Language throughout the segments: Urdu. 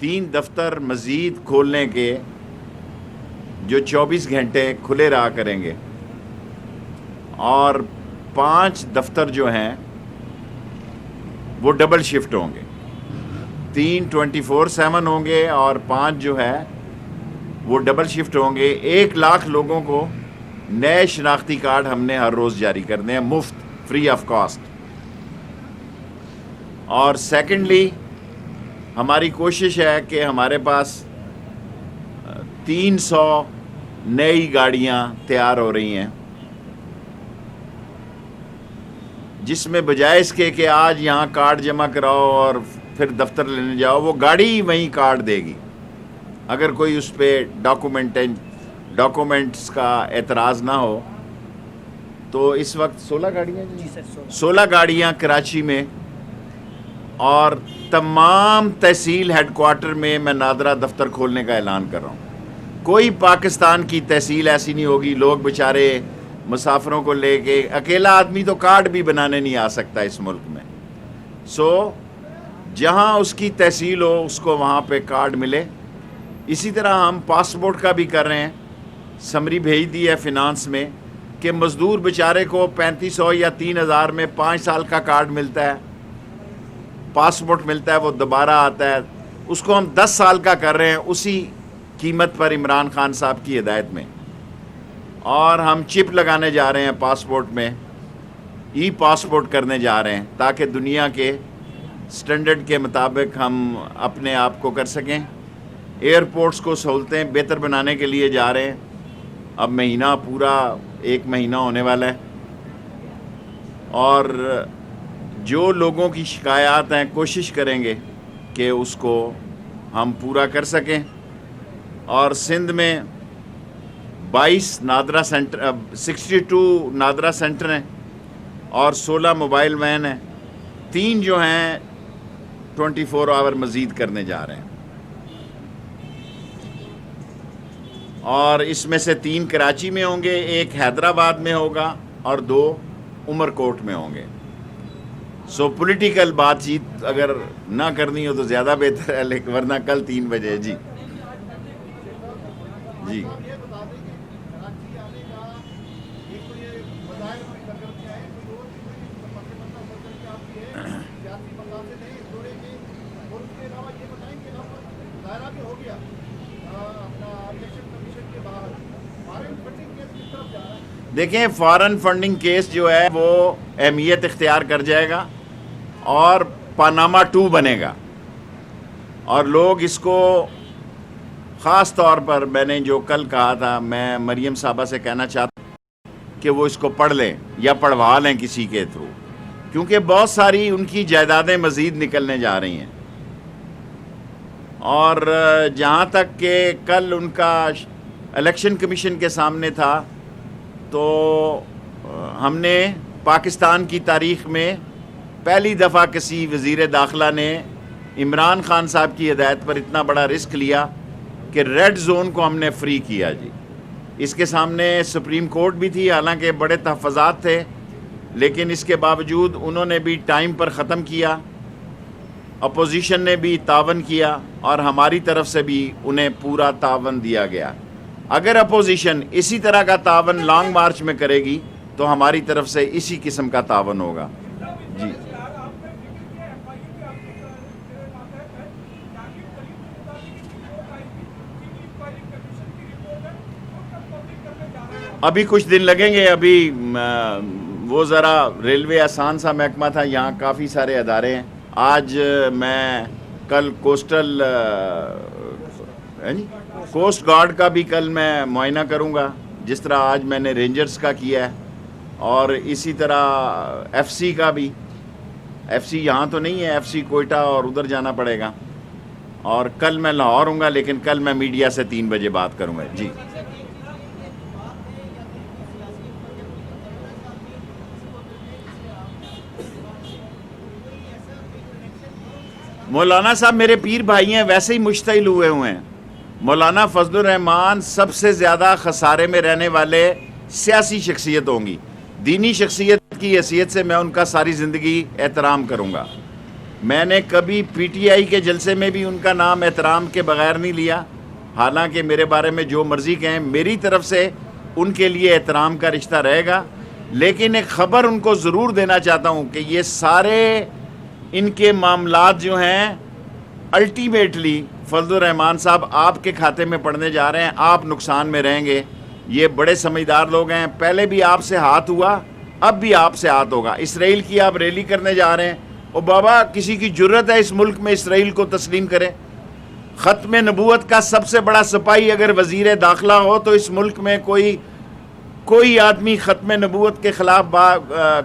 3 دفتر مزید کھولنے کے جو 24 گھنٹے کھلے رہا کریں گے، اور 5 دفتر جو ہیں وہ ڈبل شفٹ ہوں گے، 3 24/7 ہوں گے اور 5 جو ہے وہ ڈبل شفٹ ہوں گے۔ 1 لاکھ لوگوں کو نئے شناختی کارڈ ہم نے ہر روز جاری کرنے ہیں، مفت، فری آف کاسٹ۔ اور سیکنڈلی ہماری کوشش ہے کہ ہمارے پاس 300 نئی گاڑیاں تیار ہو رہی ہیں، جس میں بجائے اس کے کہ آج یہاں کارڈ جمع کراؤ اور پھر دفتر لینے جاؤ، وہ گاڑی وہیں کارڈ دے گی اگر کوئی اس پہ ڈاکومنٹس کا اعتراض نہ ہو۔ تو اس وقت 16 گاڑیاں 16 گاڑیاں کراچی میں، اور تمام تحصیل ہیڈ کوارٹر میں میں نادرہ دفتر کھولنے کا اعلان کر رہا ہوں۔ کوئی پاکستان کی تحصیل ایسی نہیں ہوگی، لوگ بیچارے مسافروں کو لے کے، اکیلا آدمی تو کارڈ بھی بنانے نہیں آ سکتا اس ملک میں، جہاں اس کی تحصیل ہو اس کو وہاں پہ کارڈ ملے۔ اسی طرح ہم پاسپورٹ کا بھی کر رہے ہیں، سمری بھیج دی ہے فنانس میں کہ مزدور بیچارے کو 3500 یا 3000 میں 5 سال کا کارڈ ملتا ہے، پاسپورٹ ملتا ہے، وہ دوبارہ آتا ہے، اس کو ہم 10 سال کا کر رہے ہیں اسی قیمت پر عمران خان صاحب کی ہدایت میں۔ اور ہم چپ لگانے جا رہے ہیں پاسپورٹ میں، ای پاسپورٹ کرنے جا رہے ہیں تاکہ دنیا کے سٹینڈرڈ کے مطابق ہم اپنے آپ کو کر سکیں۔ ایئرپورٹس کو سہولتیں بہتر بنانے کے لیے جا رہے ہیں۔ اب مہینہ پورا 1 مہینہ ہونے والا ہے، اور جو لوگوں کی شکایات ہیں کوشش کریں گے کہ اس کو ہم پورا کر سکیں۔ اور سندھ میں 22 نادرہ سینٹر، 62 نادرہ سینٹر ہیں اور 16 موبائل وین ہیں، 3 جو ہیں 24 آور مزید کرنے جا رہے ہیں، اور اس میں سے 3 کراچی میں ہوں گے، 1 حیدرآباد میں ہوگا اور 2 عمر کوٹ میں ہوں گے۔ پولیٹیکل بات چیت اگر نہ کرنی ہو تو زیادہ بہتر ہے، لیکن ورنہ کل 3 بجے۔ جی جی دیکھیں، فارن فنڈنگ کیس جو ہے وہ اہمیت اختیار کر جائے گا اور پاناما 2 بنے گا، اور لوگ اس کو خاص طور پر، میں نے جو کل کہا تھا، میں مریم صاحبہ سے کہنا چاہتا ہوں کہ وہ اس کو پڑھ لیں یا پڑھوا لیں کسی کے تھرو، کیونکہ بہت ساری ان کی جائیدادیں مزید نکلنے جا رہی ہیں۔ اور جہاں تک کہ کل ان کا الیکشن کمیشن کے سامنے تھا، تو ہم نے پاکستان کی تاریخ میں پہلی دفعہ کسی وزیر داخلہ نے عمران خان صاحب کی ہدایت پر اتنا بڑا رسک لیا کہ ریڈ زون کو ہم نے فری کیا۔ جی، اس کے سامنے سپریم کورٹ بھی تھی، حالانکہ بڑے تحفظات تھے، لیکن اس کے باوجود انہوں نے بھی ٹائم پر ختم کیا، اپوزیشن نے بھی تعاون کیا، اور ہماری طرف سے بھی انہیں پورا تعاون دیا گیا۔ اگر اپوزیشن اسی طرح کا تعاون لانگ مارچ میں کرے گی تو ہماری طرف سے اسی قسم کا تعاون ہوگا۔ جی، ابھی کچھ دن لگیں گے، ابھی وہ ذرا ریلوے آسان سا محکمہ تھا، یہاں کافی سارے ادارے ہیں۔ آج میں کل کوسٹ گارڈ کا بھی کل میں معائنہ کروں گا، جس طرح آج میں نے رینجرز کا کیا ہے، اور اسی طرح ایف سی کا بھی۔ ایف سی یہاں تو نہیں ہے، ایف سی کوئٹہ اور ادھر جانا پڑے گا، اور کل میں لاہور ہوں گا، لیکن کل میں میڈیا سے 3 بجے بات کروں گا۔ جی، مولانا صاحب میرے پیر بھائی ہیں، ویسے ہی مشتعل ہوئے ہیں۔ مولانا فضل الرحمان سب سے زیادہ خسارے میں رہنے والے سیاسی شخصیت ہوں گی، دینی شخصیت کی حیثیت سے میں ان کا ساری زندگی احترام کروں گا، میں نے کبھی پی ٹی آئی کے جلسے میں بھی ان کا نام احترام کے بغیر نہیں لیا، حالانکہ میرے بارے میں جو مرضی کہیں، میری طرف سے ان کے لیے احترام کا رشتہ رہے گا، لیکن ایک خبر ان کو ضرور دینا چاہتا ہوں کہ یہ سارے ان کے معاملات جو ہیں الٹیمیٹلی فضل الرحمان صاحب آپ کے کھاتے میں پڑنے جا رہے ہیں، آپ نقصان میں رہیں گے۔ یہ بڑے سمجھدار لوگ ہیں، پہلے بھی آپ سے ہاتھ ہوا، اب بھی آپ سے ہاتھ ہوگا۔ اسرائیل کی آپ ریلی کرنے جا رہے ہیں، او بابا کسی کی جرت ہے اس ملک میں اسرائیل کو تسلیم کرے؟ ختم نبوت کا سب سے بڑا سپاہی اگر وزیر داخلہ ہو تو اس ملک میں کوئی آدمی ختم نبوت کے خلاف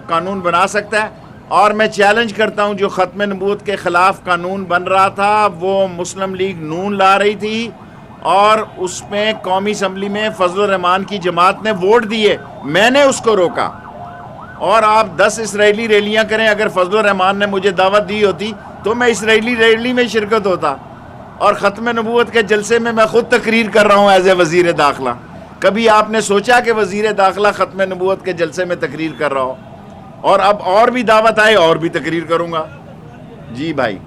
قانون بنا سکتا ہے؟ اور میں چیلنج کرتا ہوں، جو ختم نبوت کے خلاف قانون بن رہا تھا وہ مسلم لیگ نون لا رہی تھی، اور اس میں قومی اسمبلی میں فضل الرحمان کی جماعت نے ووٹ دیے، میں نے اس کو روکا۔ اور آپ 10 اسرائیلی ریلیاں کریں، اگر فضل الرحمان نے مجھے دعوت دی ہوتی تو میں اسرائیلی ریلی میں شرکت ہوتا، اور ختم نبوت کے جلسے میں میں خود تقریر کر رہا ہوں ایز اے وزیر داخلہ۔ کبھی آپ نے سوچا کہ وزیر داخلہ ختم نبوت کے جلسے میں تقریر کر رہا ہو؟ اور اب اور بھی دعوت آئے اور بھی تقریر کروں گا۔ جی بھائی،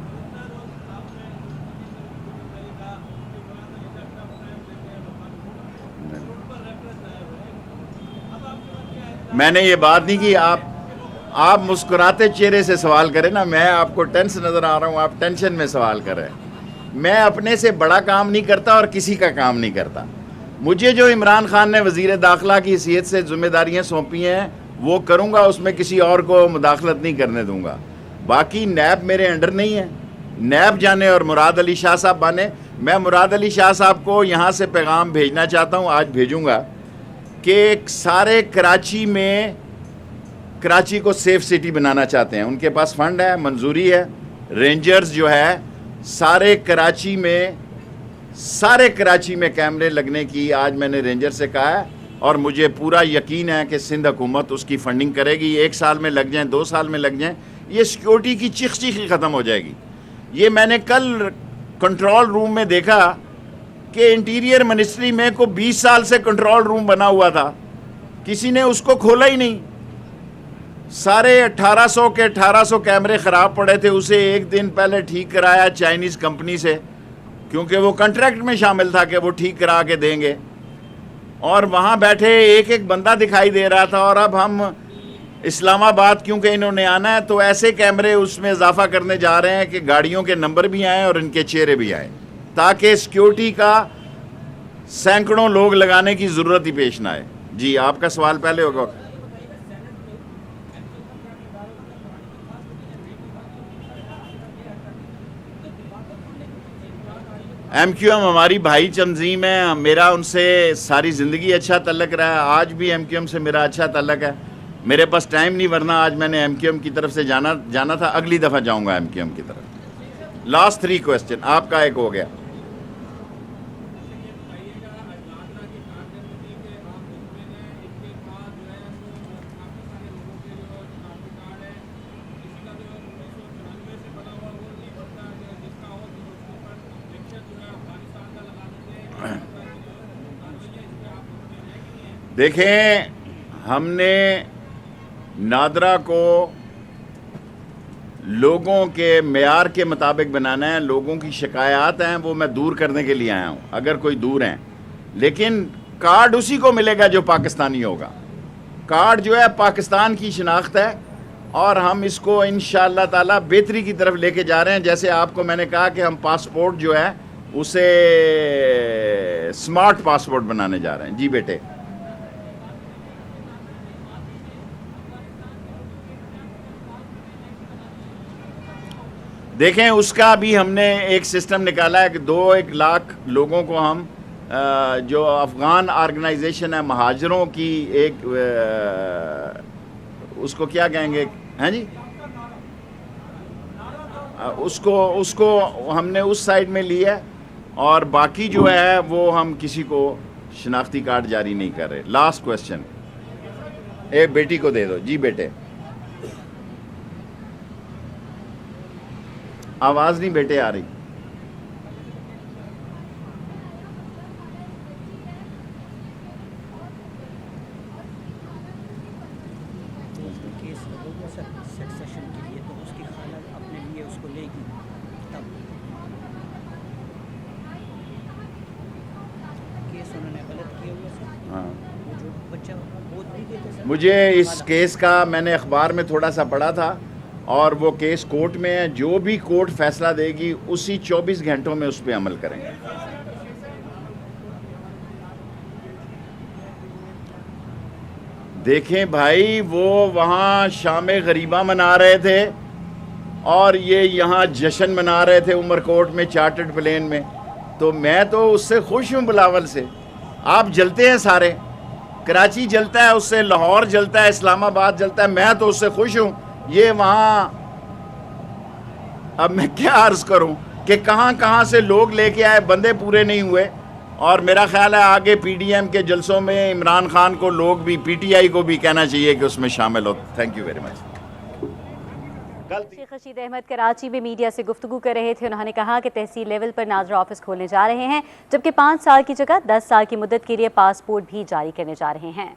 میں نے یہ بات نہیں کی، آپ مسکراتے چہرے سے سوال کریں نا، میں آپ کو ٹینس نظر آ رہا ہوں، آپ ٹینشن میں سوال کر رہے ہیں۔ میں اپنے سے بڑا کام نہیں کرتا اور کسی کا کام نہیں کرتا۔ مجھے جو عمران خان نے وزیر داخلہ کی حیثیت سے ذمہ داریاں سونپی ہیں وہ کروں گا، اس میں کسی اور کو مداخلت نہیں کرنے دوں گا۔ باقی نیب میرے انڈر نہیں ہے، نیب جانے اور مراد علی شاہ صاحب بانے۔ میں مراد علی شاہ صاحب کو یہاں سے پیغام بھیجنا چاہتا ہوں، آج بھیجوں گا، کہ سارے کراچی کو سیف سٹی بنانا چاہتے ہیں، ان کے پاس فنڈ ہے، منظوری ہے، رینجرز جو ہے سارے کراچی میں کیمرے لگنے کی آج میں نے رینجر سے کہا ہے، اور مجھے پورا یقین ہے کہ سندھ حکومت اس کی فنڈنگ کرے گی۔ 1 سال میں لگ جائیں، 2 سال میں لگ جائیں، یہ سیکیورٹی کی چیخ ہی ختم ہو جائے گی۔ یہ میں نے کل کنٹرول روم میں دیکھا کہ انٹیریئر منسٹری میں 20 سال سے کنٹرول روم بنا ہوا تھا، کسی نے اس کو کھولا ہی نہیں۔ سارے 1800 کیمرے خراب پڑے تھے، اسے 1 دن پہلے ٹھیک کرایا چائنیز کمپنی سے، کیونکہ وہ کنٹریکٹ میں شامل تھا کہ وہ ٹھیک کرا کے دیں گے، اور وہاں بیٹھے ایک بندہ دکھائی دے رہا تھا۔ اور اب ہم اسلام آباد کیونکہ انہوں نے آنا ہے تو ایسے کیمرے اس میں اضافہ کرنے جا رہے ہیں کہ گاڑیوں کے نمبر بھی آئیں اور ان کے چہرے بھی آئیں، تاکہ سیکیورٹی کا سینکڑوں لوگ لگانے کی ضرورت ہی پیش نہ آئے۔ جی آپ کا سوال پہلے ہوگا۔ ایم کیو ایم ہماری بھائی تنظیم ہے، میرا ان سے ساری زندگی اچھا تعلق رہا ہے، آج بھی ایم کیو ایم سے میرا اچھا تعلق ہے۔ میرے پاس ٹائم نہیں، ورنہ آج میں نے ایم کیو ایم کی طرف سے جانا تھا، اگلی دفعہ جاؤں گا ایم کیو ایم کی طرف۔ لاسٹ 3 کوسچن، آپ کا ایک ہو گیا۔ دیکھیں، ہم نے نادرا کو لوگوں کے معیار کے مطابق بنانا ہے۔ لوگوں کی شکایات ہیں وہ میں دور کرنے کے لیے آیا ہوں، اگر کوئی دور ہیں، لیکن کارڈ اسی کو ملے گا جو پاکستانی ہوگا۔ کارڈ جو ہے پاکستان کی شناخت ہے، اور ہم اس کو انشاءاللہ تعالی بہتری کی طرف لے کے جا رہے ہیں۔ جیسے آپ کو میں نے کہا کہ ہم پاسپورٹ جو ہے اسے سمارٹ پاسپورٹ بنانے جا رہے ہیں۔ جی بیٹے، دیکھیں اس کا بھی ہم نے ایک سسٹم نکالا ہے کہ 2-1 لاکھ لوگوں کو ہم جو افغان آرگنائزیشن ہے مہاجروں کی، ایک اس کو کیا کہیں گے، ہیں جی، اس کو ہم نے اس سائڈ میں لی ہے، اور باقی جو ہے وہ ہم کسی کو شناختی کارڈ جاری نہیں کر رہے۔ لاسٹ کویسچن ایک بیٹی کو دے دو۔ جی بیٹے، آواز نہیں بیٹے آ رہی۔ کیس سکسیشن کے لیے تو اس کی خالہ اپنے لیے اس کو لے مجھے اس کیس کا میں نے اخبار میں تھوڑا سا پڑھا تھا اور وہ کیس کورٹ میں ہے. جو بھی کورٹ فیصلہ دے گی اسی 24 گھنٹوں میں اس پہ عمل کریں گے. دیکھیں بھائی وہ وہاں شام غریبہ منا رہے تھے اور یہ یہاں جشن منا رہے تھے عمر کوٹ میں چارٹرڈ پلین میں. تو میں تو اس سے خوش ہوں بلاول سے. آپ جلتے ہیں سارے, کراچی جلتا ہے اس سے, لاہور جلتا ہے, اسلام آباد جلتا ہے, میں تو اس سے خوش ہوں. یہ وہاں اب میں کیا عرض کروں کہ کہاں کہاں سے لوگ لے کے آئے, بندے پورے نہیں ہوئے. اور میرا خیال ہے آگے پی ڈی ایم کے جلسوں میں عمران خان کو لوگ بھی, پی ٹی آئی کو بھی کہنا چاہیے کہ اس میں شامل ہو. Thank you very much. Sheikh Rashid Ahmad Karachi میں میڈیا سے گفتگو کر رہے تھے. انہوں نے کہا کہ تحصیل لیول پر ناظرہ آفس کھولنے جا رہے ہیں, جبکہ 5 سال کی جگہ 10 سال کی مدت کے لیے پاسپورٹ بھی جاری کرنے جا رہے ہیں.